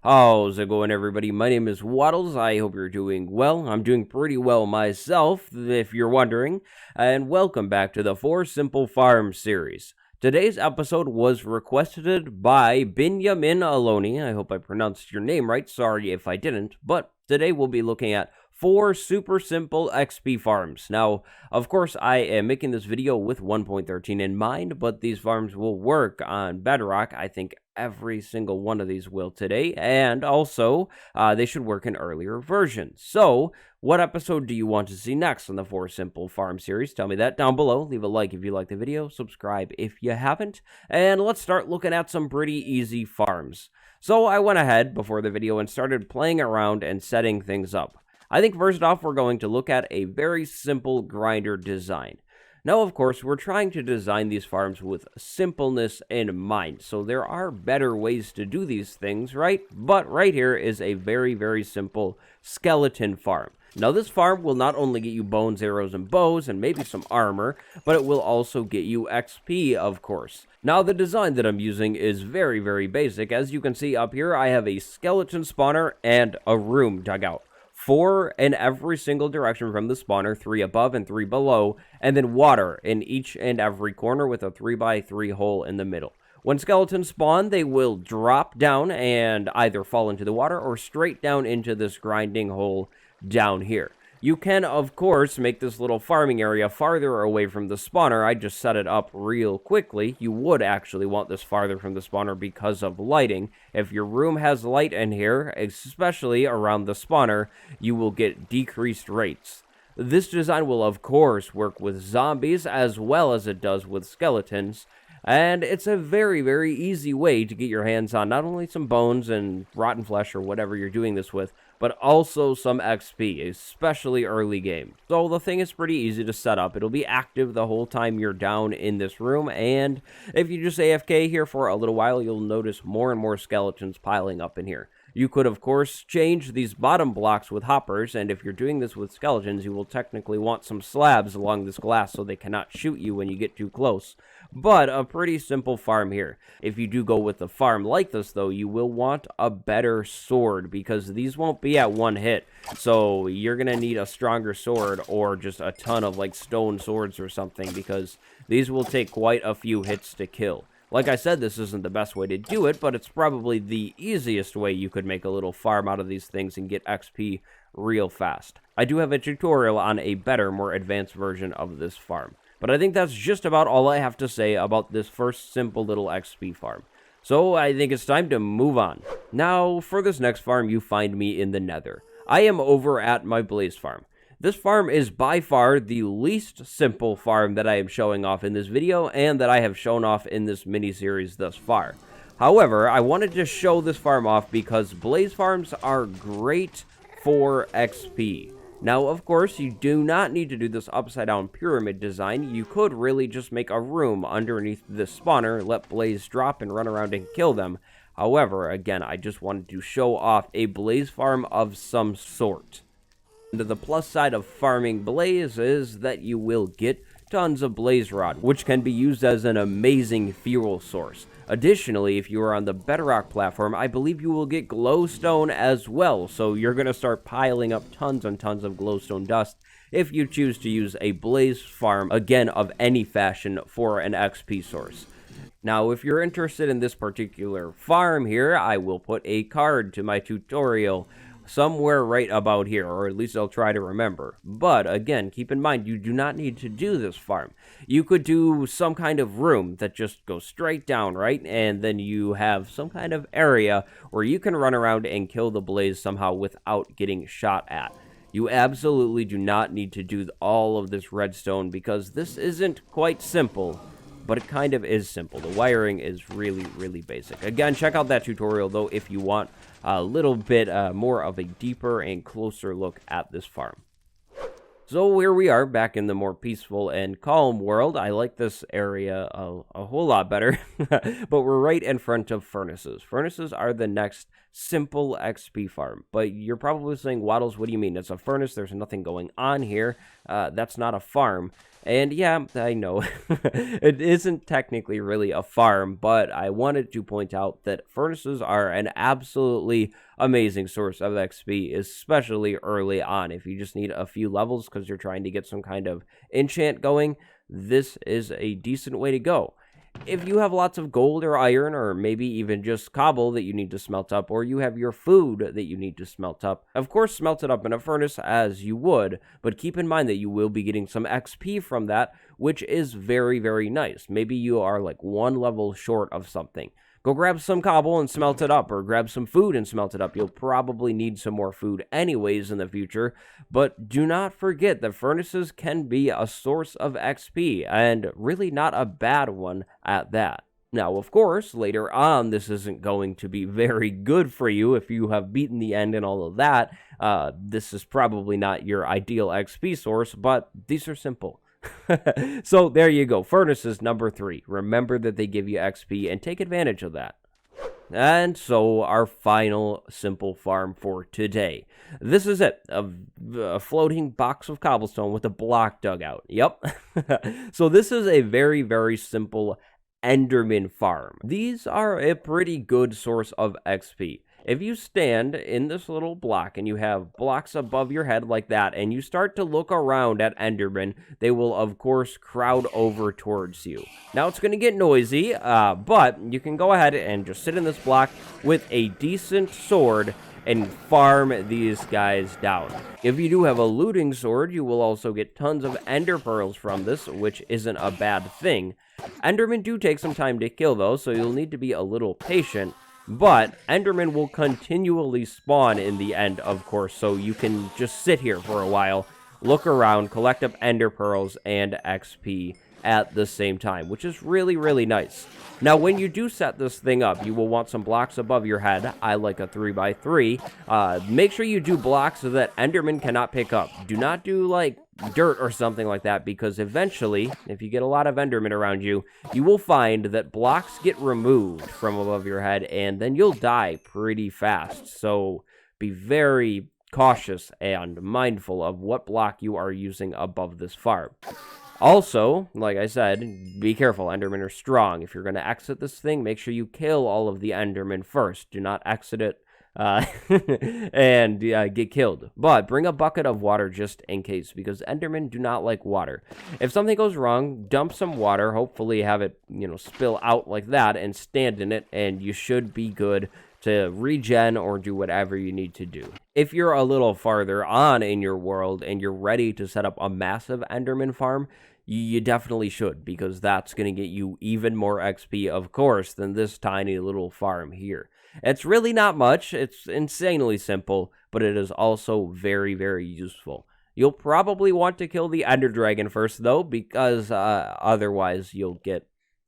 How's it going, everybody? My name is Waddles. I hope you're doing well. I'm doing pretty well myself, if you're wondering. And welcome back to the 4 Simple Farms series. Today's episode was requested by Binyamin Alony. I hope I pronounced your name right. Sorry if I didn't. But today we'll be looking at 4 super simple XP farms. Now, of course, I am making this video with 1.13 in mind, but these farms will work on Bedrock. I think every single one of these will today, and also they should work in earlier versions. So, what episode do you want to see next on the 4 Simple Farm series? Tell me that down below. Leave a like if you like the video, subscribe if you haven't, and let's start looking at some pretty easy farms. So, I went ahead before the video and started playing around and setting things up. I think first off, we're going to look at a very simple grinder design. Now, of course, we're trying to design these farms with simpleness in mind, so there are better ways to do these things, right? But right here is a very, very simple skeleton farm. Now, this farm will not only get you bones, arrows, and bows, and maybe some armor, but it will also get you XP, of course. Now, the design that I'm using is very, very basic. As you can see up here, I have a skeleton spawner and a room dug out. 4 in every single direction from the spawner, 3 above and 3 below, and then water in each and every corner with a 3x3 hole in the middle. When skeletons spawn, they will drop down and either fall into the water or straight down into this grinding hole down here. You can, of course, make this little farming area farther away from the spawner. I just set it up real quickly. You would actually want this farther from the spawner because of lighting. If your room has light in here, especially around the spawner, you will get decreased rates. This design will, of course, work with zombies as well as it does with skeletons. And it's a very, very easy way to get your hands on not only some bones and rotten flesh or whatever you're doing this with, but also some XP, especially early game. So the thing is pretty easy to set up. It'll be active the whole time you're down in this room, and if you just AFK here for a little while, you'll notice more and more skeletons piling up in here. You could, of course, change these bottom blocks with hoppers, and if you're doing this with skeletons, you will technically want some slabs along this glass so they cannot shoot you when you get too close. But a pretty simple farm here. If you do go with a farm like this, though, you will want a better sword, because these won't be at one hit. So you're going to need a stronger sword or just a ton of, like, stone swords or something, because these will take quite a few hits to kill. Like I said, this isn't the best way to do it, but it's probably the easiest way you could make a little farm out of these things and get XP real fast. I do have a tutorial on a better, more advanced version of this farm. But I think that's just about all I have to say about this first simple little XP farm. So I think it's time to move on. Now, for this next farm, you find me in the Nether. I am over at my Blaze farm. This farm is by far the least simple farm that I am showing off in this video and that I have shown off in this mini-series thus far. However, I wanted to show this farm off because Blaze farms are great for XP. Now, of course, you do not need to do this upside-down pyramid design. You could really just make a room underneath this spawner, let Blaze drop and run around and kill them. However, again, I just wanted to show off a Blaze farm of some sort. And the plus side of farming Blaze is that you will get tons of blaze rod, which can be used as an amazing fuel source. Additionally, if you are on the Bedrock platform, I believe you will get glowstone as well, so you're going to start piling up tons and tons of glowstone dust if you choose to use a blaze farm, again, of any fashion for an XP source. Now, if you're interested in this particular farm here, I will put a card to my tutorial somewhere right about here, or at least I'll try to remember. But again, keep in mind, you do not need to do this farm. You could do some kind of room that just goes straight down, right? And then you have some kind of area where you can run around and kill the blaze somehow without getting shot at. You absolutely do not need to do all of this redstone because this isn't quite simple, but it kind of is simple. The wiring is really, really basic. Again, check out that tutorial, though, if you want a little bit more of a deeper and closer look at this farm. So here we are back in the more peaceful and calm world. I like this area a whole lot better, but we're right in front of furnaces. Furnaces are the next simple XP farm. But you're probably saying, Waddles, what do you mean? It's a furnace. There's nothing going on here. That's not a farm. And yeah, I know, it isn't technically really a farm, but I wanted to point out that furnaces are an absolutely amazing source of XP, especially early on. If you just need a few levels because you're trying to get some kind of enchant going, this is a decent way to go. If you have lots of gold or iron, or maybe even just cobble that you need to smelt up, or you have your food that you need to smelt up, of course smelt it up in a furnace as you would, but keep in mind that you will be getting some XP from that, which is very, very nice. Maybe you are like one level short of something. Go grab some cobble and smelt it up, or grab some food and smelt it up. You'll probably need some more food anyways in the future, but do not forget that furnaces can be a source of XP, and really not a bad one at that. Now, of course, later on, this isn't going to be very good for you if you have beaten the end and all of that. This is probably not your ideal XP source, but these are simple. So there you go. Furnaces number 3. Remember that they give you XP and take advantage of that. And so our final simple farm for today. This is it. A floating box of cobblestone with a block dug out. Yep. So this is a very, very simple Enderman farm. These are a pretty good source of XP. If you stand in this little block and you have blocks above your head like that, and you start to look around at Enderman, they will, of course, crowd over towards you. Now, it's going to get noisy, but you can go ahead and just sit in this block with a decent sword and farm these guys down. If you do have a looting sword, you will also get tons of ender pearls from this, which isn't a bad thing. Endermen do take some time to kill, though, so you'll need to be a little patient. But Enderman will continually spawn in the end, of course, so you can just sit here for a while, look around, collect up ender pearls and XP at the same time, which is really, really nice. Now, when you do set this thing up, you will want some blocks above your head. I like a 3x3. Make sure you do blocks so that Enderman cannot pick up. Do not do, like, dirt or something like that, because eventually, if you get a lot of Endermen around you, you will find that blocks get removed from above your head, and then you'll die pretty fast. So be very cautious and mindful of what block you are using above this farm. Also, like I said, be careful. Endermen are strong. If you're going to exit this thing, make sure you kill all of the Endermen first. Do not exit it and get killed. But bring a bucket of water just in case, because Endermen do not like water. If something goes wrong, dump some water. Hopefully have it, spill out like that and stand in it, and you should be good to regen or do whatever you need to do. If you're a little farther on in your world and you're ready to set up a massive Enderman farm, you definitely should, because that's going to get you even more XP, of course, than this tiny little farm here. It's really not much. It's insanely simple, but it is also very, very useful. You'll probably want to kill the Ender Dragon first, though, because otherwise you'll get,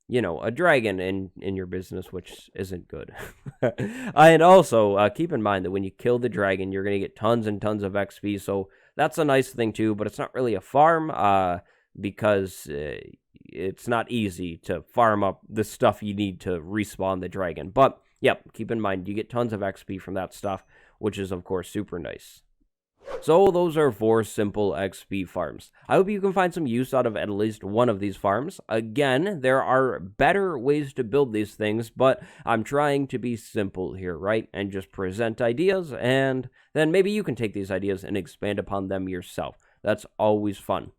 a dragon in your business, which isn't good. And also, keep in mind that when you kill the dragon, you're going to get tons and tons of XP, so that's a nice thing, too, but it's not really a farm, because it's not easy to farm up the stuff you need to respawn the dragon. But, yep, keep in mind, you get tons of XP from that stuff, which is, of course, super nice. So those are 4 simple XP farms. I hope you can find some use out of at least one of these farms. Again, there are better ways to build these things, but I'm trying to be simple here, right? And just present ideas, and then maybe you can take these ideas and expand upon them yourself. That's always fun.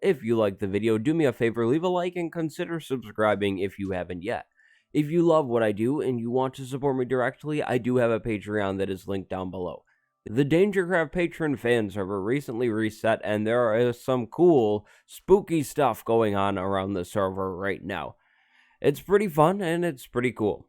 If you liked the video, do me a favor, leave a like and consider subscribing if you haven't yet. If you love what I do and you want to support me directly, I do have a Patreon that is linked down below. The Dangercraft Patron fan server recently reset, and there is some cool, spooky stuff going on around the server right now. It's pretty fun, and it's pretty cool.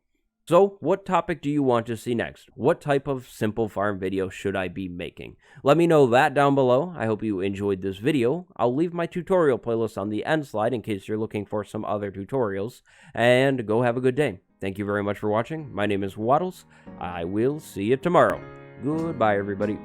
So, what topic do you want to see next? What type of simple farm video should I be making? Let me know that down below. I hope you enjoyed this video. I'll leave my tutorial playlist on the end slide in case you're looking for some other tutorials. And go have a good day. Thank you very much for watching. My name is Waddles. I will see you tomorrow. Goodbye, everybody.